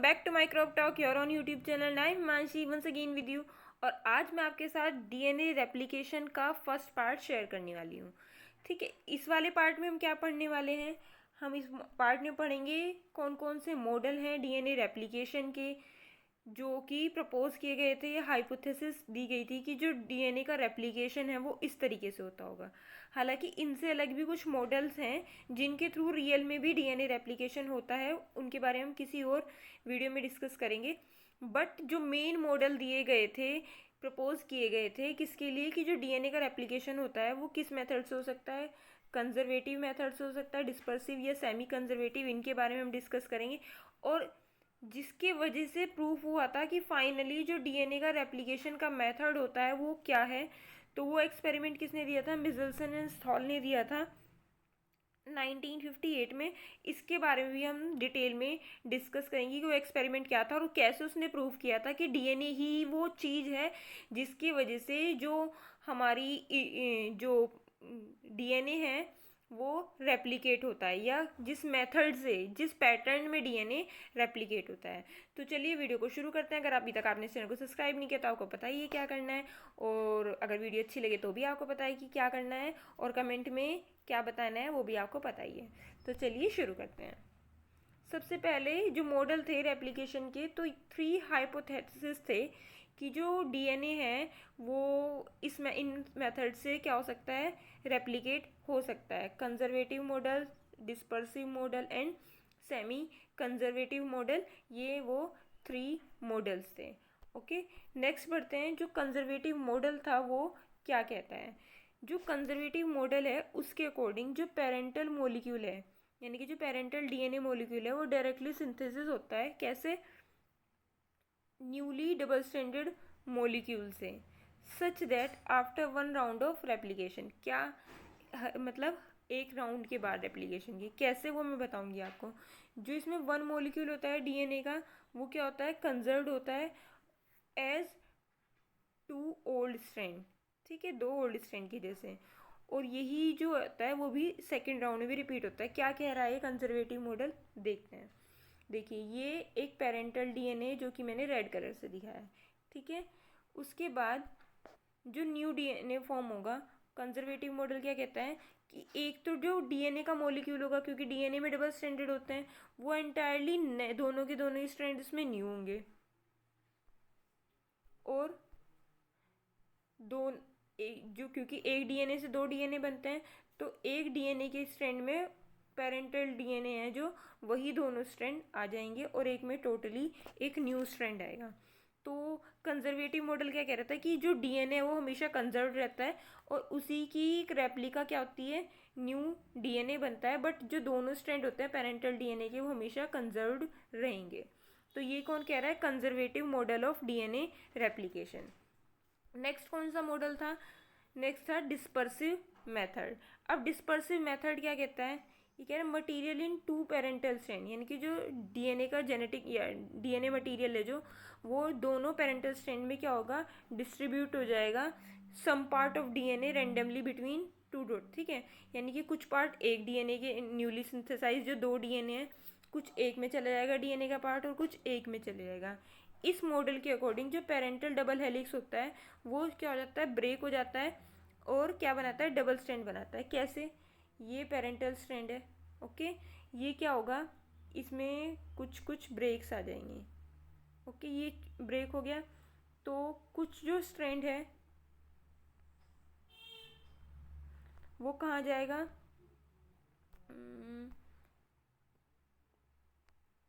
Back to my crop talk your on YouTube channel. I am Himanshi once again with you. और आज मैं आपके साथ डीएनए रेप्लिकेशन का फर्स्ट पार्ट शेयर करने वाली हूँ। ठीक है, इस वाले पार्ट में हम क्या पढ़ने वाले हैं? हम इस पार्ट में पढ़ेंगे कौन कौन से मॉडल हैं डीएनए रेप्लिकेशन के जो कि प्रपोज किए गए थे, या हाइपोथेसिस दी गई थी कि जो डीएनए का रेप्लिकेशन है वो इस तरीके से होता होगा। हालांकि इनसे अलग भी कुछ मॉडल्स हैं जिनके थ्रू रियल में भी डीएनए रेप्लिकेशन होता है, उनके बारे में हम किसी और वीडियो में डिस्कस करेंगे। बट जो मेन मॉडल दिए गए थे, प्रपोज किए गए थे किसके लिए, कि जो डीएनए का रेप्लिकेशन होता है वो किस मेथड से हो सकता है, कंजर्वेटिव मेथड से हो सकता है, डिस्पर्सिव या सेमी कंजर्वेटिव, इनके बारे में हम डिस्कस करेंगे। और जिसके वजह से प्रूफ हुआ था कि फाइनली जो डीएनए का रेप्लिकेशन का मेथड होता है वो क्या है। तो वो एक्सपेरिमेंट किसने दिया था? मिचेल्सन एंड स्थॉल ने दिया था 1958 में। इसके बारे में भी हम डिटेल में डिस्कस करेंगे कि वो एक्सपेरिमेंट क्या था और कैसे उसने प्रूव किया था कि डीएनए ही वो चीज़ है जिसकी वजह से जो हमारी जो डीएनए है वो रेप्लिकेट होता है, या जिस मेथड से, जिस पैटर्न में डीएनए रेप्लिकेट होता है। तो चलिए वीडियो को शुरू करते हैं। अगर अभी तक आपने इस चैनल को सब्सक्राइब नहीं किया तो आपको पता ही है क्या करना है, और अगर वीडियो अच्छी लगे तो भी आपको पता है कि क्या करना है, और कमेंट में क्या बताना है वो भी आपको पता ही है। तो चलिए शुरू करते हैं। सबसे पहले जो मॉडल थे रेप्लिकेशन के, तो 3 हाइपोथेसिस थे कि जो डीएनए है वो इन मेथड से क्या हो सकता है, रेप्लिकेट हो सकता है। Conservative model, dispersive model and semi conservative model, ये वो 3 मॉडल्स थे। ओके, नेक्स्ट बढ़ते हैं। जो कंजर्वेटिव मॉडल था वो क्या कहता है? जो कंजर्वेटिव मॉडल है उसके अकॉर्डिंग जो पेरेंटल मोलिक्यूल है, यानी कि जो पेरेंटल डीएनए मोलिक्यूल है वो डायरेक्टली सिंथेसिस होता है। कैसे? न्यूली डबल स्ट्रैंडेड मोलिक्यूल से, such that after 1 round of replication. क्या मतलब एक राउंड के बाद रेप्लिकेशन की कैसे, वो मैं बताऊंगी आपको। जो इसमें 1 मोलिक्यूल होता है डीएनए का, वो क्या होता है, कंजर्व्ड होता है एज 2 ओल्ड स्ट्रैंड। ठीक है, 2 ओल्ड स्ट्रैंड की जैसे। और यही जो होता है वो भी सेकेंड राउंड में भी रिपीट होता है। क्या कह रहा है कंजर्वेटिव मॉडल, देखते हैं। देखिए, ये एक पेरेंटल डीएनए जो कि मैंने रेड कलर से दिखाया है। ठीक है, उसके बाद जो न्यू डीएनए फॉर्म होगा, कंजर्वेटिव मॉडल क्या कहता है कि एक तो जो डीएनए का मॉलिक्यूल होगा, क्योंकि डीएनए में डबल स्ट्रैंडेड होते हैं, वो एंटायरली दोनों के दोनों ही स्ट्रैंड इसमें न्यू होंगे। और दो जो, क्योंकि एक डीएनए से 2 डीएनए बनते हैं, तो एक डीएनए के स्ट्रैंड में पेरेंटल डीएनए है जो, वही दोनों स्ट्रैंड आ जाएंगे और एक में टोटली एक न्यू स्ट्रैंड आएगा। तो कंजर्वेटिव मॉडल क्या कह रहा था कि जो डीएनए है वो हमेशा कंजर्व रहता है और उसी की एक रेप्लिका क्या होती है, न्यू डीएनए बनता है। बट जो दोनों स्ट्रैंड होते हैं पेरेंटल डीएनए के वो हमेशा कंजर्व्ड रहेंगे। तो ये कौन कह रहा है? Conservative model of DNA replication. Next कौन सा मॉडल था? नेक्स्ट था डिस्पर्सिव मेथड। अब डिस्पर्सिव मेथड क्या कहता है? ये कह रहा है मटीरियल इन 2 पेरेंटल स्ट्रैंड, यानी कि जो डीएनए का जेनेटिक या डीएनए मटीरियल है जो, वो दोनों पेरेंटल स्ट्रैंड में क्या होगा, डिस्ट्रीब्यूट हो जाएगा some part of DNA randomly between 2 dot. ठीक है, यानी कि कुछ पार्ट एक डीएनए के न्यूली सिंथेसाइज जो 2 डीएनए है, कुछ एक में चला जाएगा डीएनए का पार्ट और कुछ एक में चले जाएगा। इस मॉडल के अकॉर्डिंग जो पेरेंटल डबल हेलिक्स होता है वो क्या हो जाता है, ब्रेक हो जाता है और क्या बनाता है, डबल स्ट्रैंड बनाता है। कैसे? ये पेरेंटल स्ट्रैंड है। ओके, ये क्या होगा, इसमें कुछ कुछ ब्रेक्स आ जाएंगे। ओके, ये ब्रेक हो गया तो कुछ जो स्ट्रैंड है वो कहाँ जाएगा,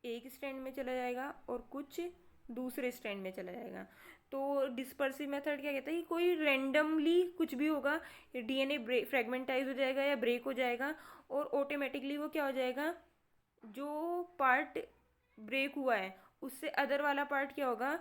एक स्ट्रैंड में चला जाएगा और कुछ दूसरे स्ट्रैंड में चला जाएगा। तो डिस्पर्सिव मेथड क्या कहता है कि कोई रैंडमली कुछ भी होगा, डीएनए फ्रेगमेंटाइज हो जाएगा या ब्रेक हो जाएगा और ऑटोमेटिकली वो क्या हो जाएगा, जो पार्ट ब्रेक हुआ है उससे अदर वाला पार्ट क्या होगा,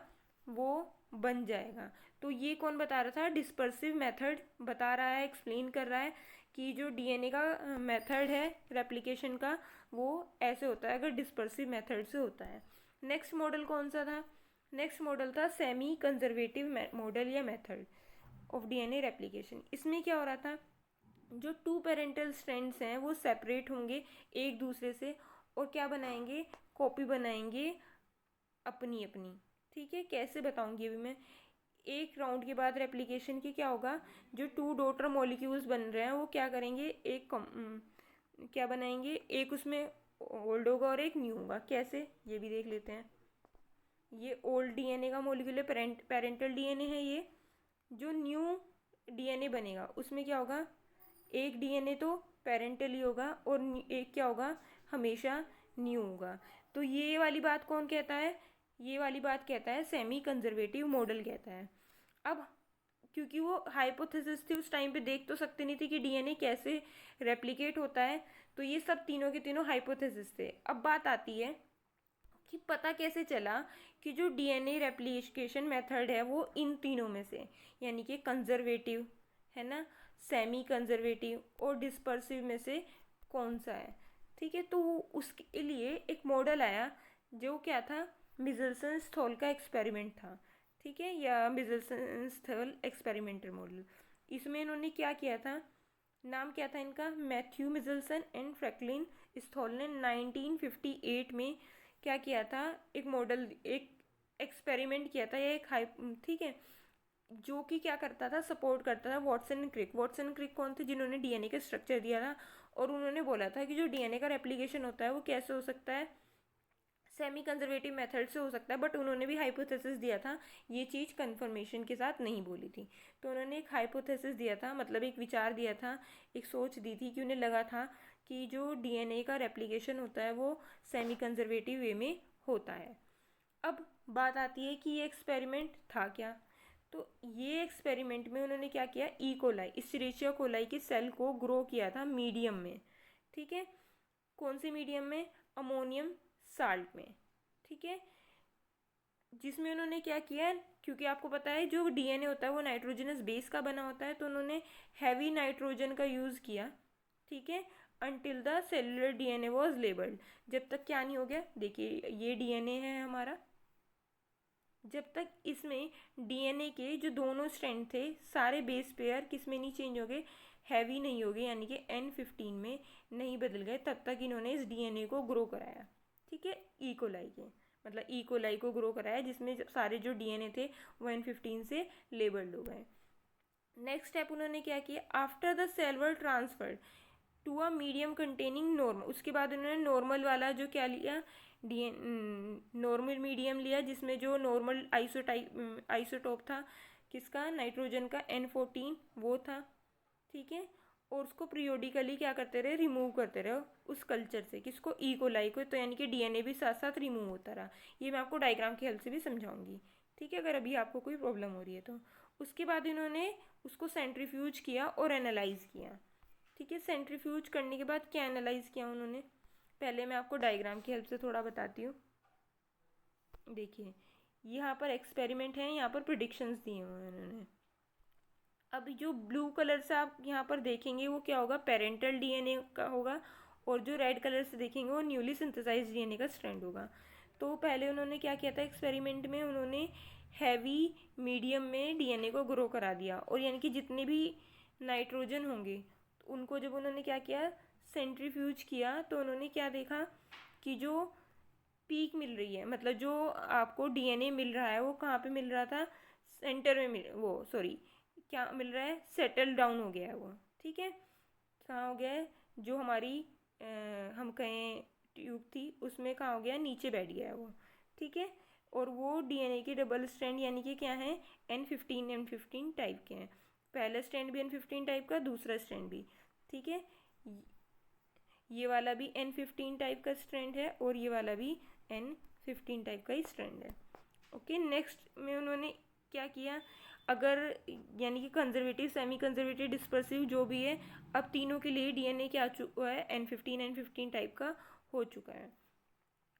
वो बन जाएगा। तो ये कौन बता रहा था? डिस्पर्सिव मेथड बता रहा है, एक्सप्लेन कर रहा है कि जो डीएनए का मेथड है रेप्लिकेशन का वो ऐसे होता है अगर डिस्पर्सिव मेथड से होता है। नेक्स्ट मॉडल कौन सा था? नेक्स्ट मॉडल था सेमी कंजर्वेटिव मॉडल या मेथड ऑफ डीएनए रेप्लिकेशन। इसमें क्या हो रहा था, जो 2 पेरेंटल स्ट्रैंड्स हैं वो सेपरेट होंगे एक दूसरे से और क्या बनाएंगे, कॉपी बनाएंगे अपनी अपनी। ठीक है, कैसे बताऊंगी अभी मैं। एक राउंड के बाद रेप्लिकेशन के क्या होगा, जो टू डॉटर मॉलिक्यूल्स बन रहे हैं वो क्या करेंगे, क्या बनाएंगे, एक उसमें ओल्ड होगा और एक न्यू होगा। कैसे, ये भी देख लेते हैं। ये ओल्ड डीएनए का मॉलिक्यूल है, पेरेंटल डीएनए है ये। जो न्यू डीएनए बनेगा उसमें क्या होगा, एक डीएनए तो पेरेंटल ही होगा और एक क्या होगा, हमेशा न्यू होगा। तो ये वाली बात कौन कहता है, ये वाली बात कहता है सेमी कंजर्वेटिव मॉडल कहता है। अब क्योंकि वो हाइपोथेसिस थी उस टाइम पे, देख तो सकते नहीं थे कि डीएनए कैसे रेप्लिकेट होता है, तो ये सब तीनों के तीनों हाइपोथेसिस थे। अब बात आती है कि पता कैसे चला कि जो डीएनए रेप्लिकेशन मेथड है वो इन तीनों में से, यानी कि कंजर्वेटिव है ना, सेमी कंजर्वेटिव और डिस्पर्सिव में से कौन सा है। ठीक है, तो उसके लिए एक मॉडल आया जो क्या था, मिजल्सन स्थॉल का एक्सपेरिमेंट था। ठीक है, या मिजल्सन स्थॉल एक्सपेरिमेंटल मॉडल। इसमें इन्होंने क्या किया था, नाम क्या था इनका, मैथ्यू मिजल्सन एंड फ्रैंकलिन स्थॉल ने 1958 में क्या किया था, एक मॉडल, एक एक्सपेरिमेंट किया था, या एक हाई, ठीक है, जो कि क्या करता था, सपोर्ट करता था Watson and Crick. Watson and Crick कौन थे, जिन्होंने डीएनए का स्ट्रक्चर दिया था, और उन्होंने बोला था कि जो डीएनए का रेप्लिकेशन होता है वो कैसे हो सकता है, सेमी कंजर्वेटिव मेथड से हो सकता है। बट उन्होंने भी हाइपोथेसिस दिया था, ये चीज़ कंफर्मेशन के साथ नहीं बोली थी। तो उन्होंने एक हाइपोथेसिस दिया था, मतलब एक विचार दिया था, एक सोच दी थी कि उन्हें लगा था कि जो डीएनए का रेप्लिकेशन होता है वो सेमी कंजर्वेटिव वे में होता है। अब बात आती है कि ये एक्सपेरिमेंट था क्या। तो ये एक्सपेरिमेंट में उन्होंने क्या किया, ई कोलाई, इस्चेरिचिया कोलाई की सेल को ग्रो किया था मीडियम में। ठीक है, कौन से मीडियम में, अमोनियम साल्ट में। ठीक है, जिसमें उन्होंने क्या किया, क्योंकि आपको पता है जो डीएनए होता है वो नाइट्रोजनस बेस का बना होता है, तो उन्होंने हैवी नाइट्रोजन का यूज़ किया। ठीक है, until the cellular DNA was labelled, जब तक क्या नहीं हो गया, देखिए ये डीएनए है हमारा, जब तक इसमें डीएनए के जो दोनों स्ट्रैंड थे सारे बेस पेयर किस में नहीं चेंज हो गए, हैवी नहीं हो गए, यानी कि N15 में नहीं बदल गए, तब तक इन्होंने इस डीएनए को ग्रो कराया। ठीक है, ई कोलाई के, मतलब ई कोलाई को ग्रो कराया, जिसमें सारे जो डीएनए थे वो N15 से लेबल्ड हो गए। नेक्स्ट स्टेप उन्होंने क्या किया, after the cell were transferred to a medium containing normal, उसके बाद उन्होंने नॉर्मल वाला जो क्या लिया, नॉर्मल मीडियम लिया, जिसमें जो नॉर्मल आइसोटोप था किसका, नाइट्रोजन का N14 वो था। ठीक है, और उसको पीरियोडिकली क्या करते रहे, रिमूव करते रहे उस कल्चर से, किसको, ई कोलाई को। तो यानी कि डीएनए भी साथ साथ रिमूव होता रहा। ये मैं आपको डायग्राम की हेल्प से भी समझाऊंगी। ठीक है, अगर अभी आपको कोई प्रॉब्लम हो रही है तो। उसके बाद इन्होंने उसको सेंट्रीफ्यूज किया और एनालाइज किया। ठीक है, सेंट्रीफ्यूज करने के बाद क्या एनालाइज किया उन्होंने, पहले मैं आपको डायग्राम की हेल्प से थोड़ा बताती हूँ। देखिए, यहाँ पर एक्सपेरिमेंट है, यहाँ पर प्रिडिक्शंस दिए हुए हैं उन्होंने। अब जो ब्लू कलर से आप यहाँ पर देखेंगे वो क्या होगा, पेरेंटल डीएनए का होगा, और जो रेड कलर से देखेंगे वो न्यूली सिंथेसाइज्ड डीएनए का स्ट्रैंड होगा। तो पहले उन्होंने क्या किया था एक्सपेरिमेंट में, उन्होंने हैवी मीडियम में डीएनए को ग्रो करा दिया, और यानी कि जितने भी नाइट्रोजन होंगे उनको जब उन्होंने क्या किया, सेंट्रीफ्यूज किया, तो उन्होंने क्या देखा कि जो पीक मिल रही है, मतलब जो आपको डीएनए मिल रहा है वो कहाँ पे मिल रहा था, सेंटर में मिल, वो सॉरी क्या मिल रहा है, सेटल डाउन हो गया है वो। ठीक है, कहाँ हो गया है, जो हमारी हम कहें ट्यूब थी उसमें कहाँ हो गया, नीचे बैठ गया है वो। ठीक है, और वो डीएनए के डबल स्ट्रैंड यानी कि क्या है, N15 टाइप के हैं, पहला स्ट्रैंड भी N15 टाइप का, दूसरा स्ट्रैंड भी। ठीक है, ये वाला भी N15 टाइप का स्ट्रैंड है और ये वाला भी N15 टाइप का ही स्ट्रैंड है। ओके, नेक्स्ट में उन्होंने क्या किया, अगर यानी कि कंजर्वेटिव, सेमी कंजर्वेटिव, डिस्पर्सिव जो भी है, अब तीनों के लिए डीएनए क्या आ चुका है, N15 टाइप का हो चुका है।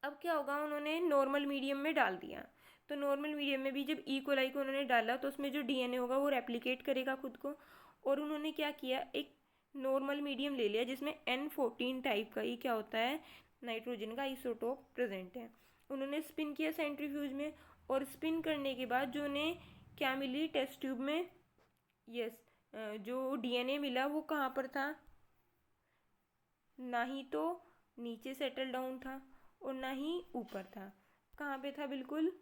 अब क्या होगा, उन्होंने नॉर्मल मीडियम में डाल दिया। तो नॉर्मल मीडियम में भी जब ई कोलाई को उन्होंने डाला तो उसमें जो डीएनए होगा वो रेप्लिकेट करेगा खुद को। और उन्होंने क्या किया, एक नॉर्मल मीडियम ले लिया जिसमें N14 टाइप का ही क्या होता है, नाइट्रोजन का आइसोटोप प्रेजेंट है। उन्होंने स्पिन किया सेंट्रीफ्यूज में, और स्पिन करने के बाद जो उन्हें क्या मिली टेस्ट ट्यूब में, यस, जो डीएनए मिला वो कहाँ पर था, ना ही तो नीचे सेटल डाउन था और ना ही ऊपर था, कहाँ पे था, बिल्कुल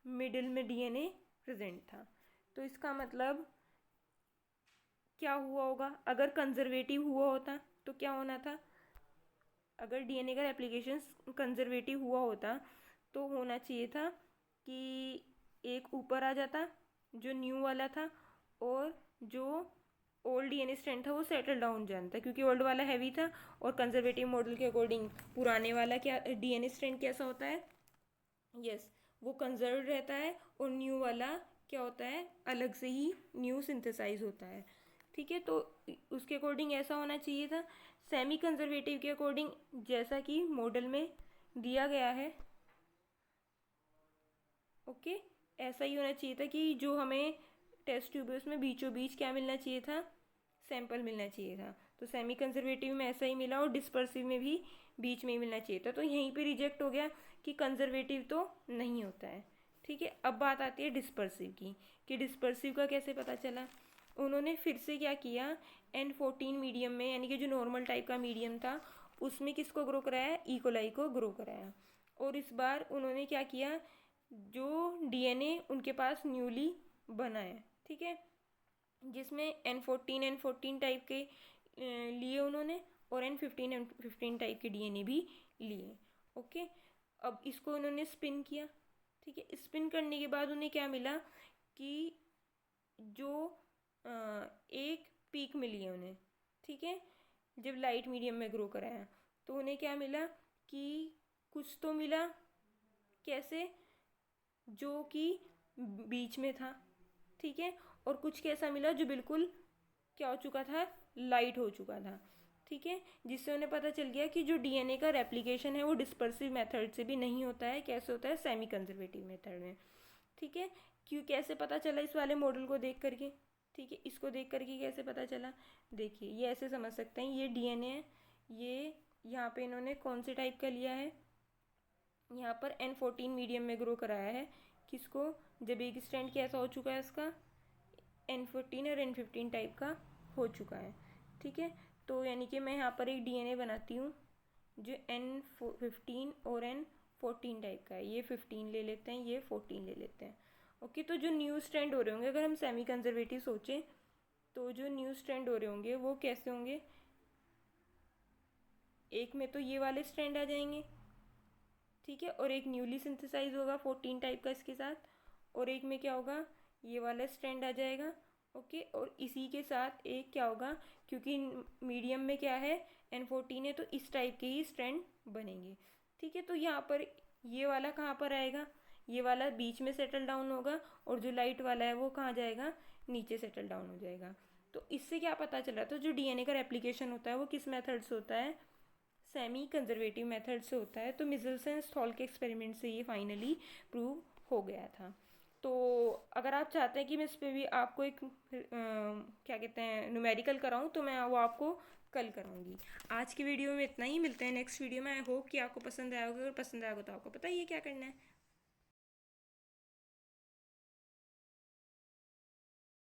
मिडिल में डीएनए प्रेजेंट था। तो इसका मतलब क्या हुआ होगा, अगर कंजर्वेटिव हुआ होता तो क्या होना था, अगर डीएनए का रेप्लिकेशन कंजर्वेटिव हुआ होता तो होना चाहिए था कि एक ऊपर आ जाता जो न्यू वाला था, और जो ओल्ड डीएनए स्ट्रैंड था वो सेटल डाउन जानता, क्योंकि ओल्ड वाला हैवी था और कंजर्वेटिव मॉडल के अकॉर्डिंग पुराने वाला क्या डीएनए स्ट्रैंड कैसा होता है, यस वो कंजर्व रहता है, और न्यू वाला क्या होता है, अलग से ही न्यू सिंथेसाइज होता है। ठीक है, तो उसके अकॉर्डिंग ऐसा होना चाहिए था। सेमी कंजर्वेटिव के अकॉर्डिंग जैसा कि मॉडल में दिया गया है, ओके, ऐसा ही होना चाहिए था कि जो हमें टेस्ट ट्यूब है उसमें बीचों बीच क्या मिलना चाहिए था, सैंपल मिलना चाहिए था। तो सेमी कंजर्वेटिव में ऐसा ही मिला, और डिस्पर्सिव में भी बीच में ही मिलना चाहिए था। तो यहीं पे रिजेक्ट हो गया कि कंजर्वेटिव तो नहीं होता है। ठीक है, अब बात आती है डिस्पर्सिव की, कि डिस्पर्सिव का कैसे पता चला। उन्होंने फिर से क्या किया, N14 मीडियम में, यानी कि जो नॉर्मल टाइप का मीडियम था उसमें किसको ग्रो कराया, इकोलाई को ग्रो कराया। और इस बार उन्होंने क्या किया, जो डीएनए उनके पास न्यूली बना है, ठीक है, जिसमें N14 टाइप के लिए उन्होंने, और N15 टाइप के डीएनए भी लिए। ओके, अब इसको उन्होंने स्पिन किया। ठीक है, स्पिन करने के बाद उन्हें क्या मिला कि जो एक पीक मिली है उन्हें, ठीक है, जब लाइट मीडियम में ग्रो कराया तो उन्हें क्या मिला कि कुछ तो मिला, कैसे, जो कि बीच में था, ठीक है, और कुछ कैसा मिला जो बिल्कुल क्या हो चुका था, लाइट हो चुका था। ठीक है, जिससे उन्हें पता चल गया कि जो डीएनए का रेप्लिकेशन है वो डिस्पर्सिव मेथड से भी नहीं होता है, कैसे होता है, सेमी कंजर्वेटिव मेथड में। ठीक है, क्यों, कैसे पता चला, इस वाले मॉडल को देख करके। ठीक है, इसको देख करके कैसे पता चला, देखिए ये ऐसे समझ सकते हैं, ये डीएनए है, ये यहाँ पे इन्होंने कौन से टाइप का लिया है, यहाँ पर N14 मीडियम में ग्रो कराया है। किसको, जब एक स्ट्रैंड कैसा हो चुका है इसका, N14 और N15 टाइप का हो चुका है। ठीक है, तो यानी कि मैं यहाँ पर एक डीएनए बनाती हूँ जो N15 और N14 टाइप का है। ये 15 ले लेते हैं, ये 14 ले लेते हैं। ओके, तो जो न्यू स्ट्रैंड हो रहे होंगे, अगर हम सेमी कंजर्वेटिव सोचें तो जो न्यू स्ट्रैंड हो रहे होंगे वो कैसे होंगे, एक में तो ये वाले स्ट्रैंड आ जाएंगे, ठीक है, और एक न्यूली सिंथेसाइज होगा 14 टाइप का इसके साथ, और एक में क्या होगा, ये वाला स्ट्रैंड आ जाएगा। ओके, और इसी के साथ एक क्या होगा, क्योंकि मीडियम में क्या है, N14 है, तो इस टाइप के ही स्ट्रैंड बनेंगे। ठीक है, तो यहाँ पर ये वाला कहाँ पर आएगा, ये वाला बीच में सेटल डाउन होगा, और जो लाइट वाला है वो कहाँ जाएगा, नीचे सेटल डाउन हो जाएगा। तो इससे क्या पता चला, तो जो डीएनए का रेप्लिकेशन होता है वो किस मेथड से होता है, सेमी कंजर्वेटिव मेथड से होता है। तो मिचेल्सन स्थॉल के एक्सपेरिमेंट से ये फाइनली प्रूव हो गया था। तो अगर आप चाहते हैं कि मैं इस पर भी आपको एक क्या कहते हैं न्यूमेरिकल कराऊं, तो मैं वो आपको कल कराऊंगी। आज की वीडियो में इतना ही, मिलते हैं नेक्स्ट वीडियो में। आई होप कि आपको पसंद आया होगा, अगर पसंद आया होगा तो आपको पता ही है क्या करना है।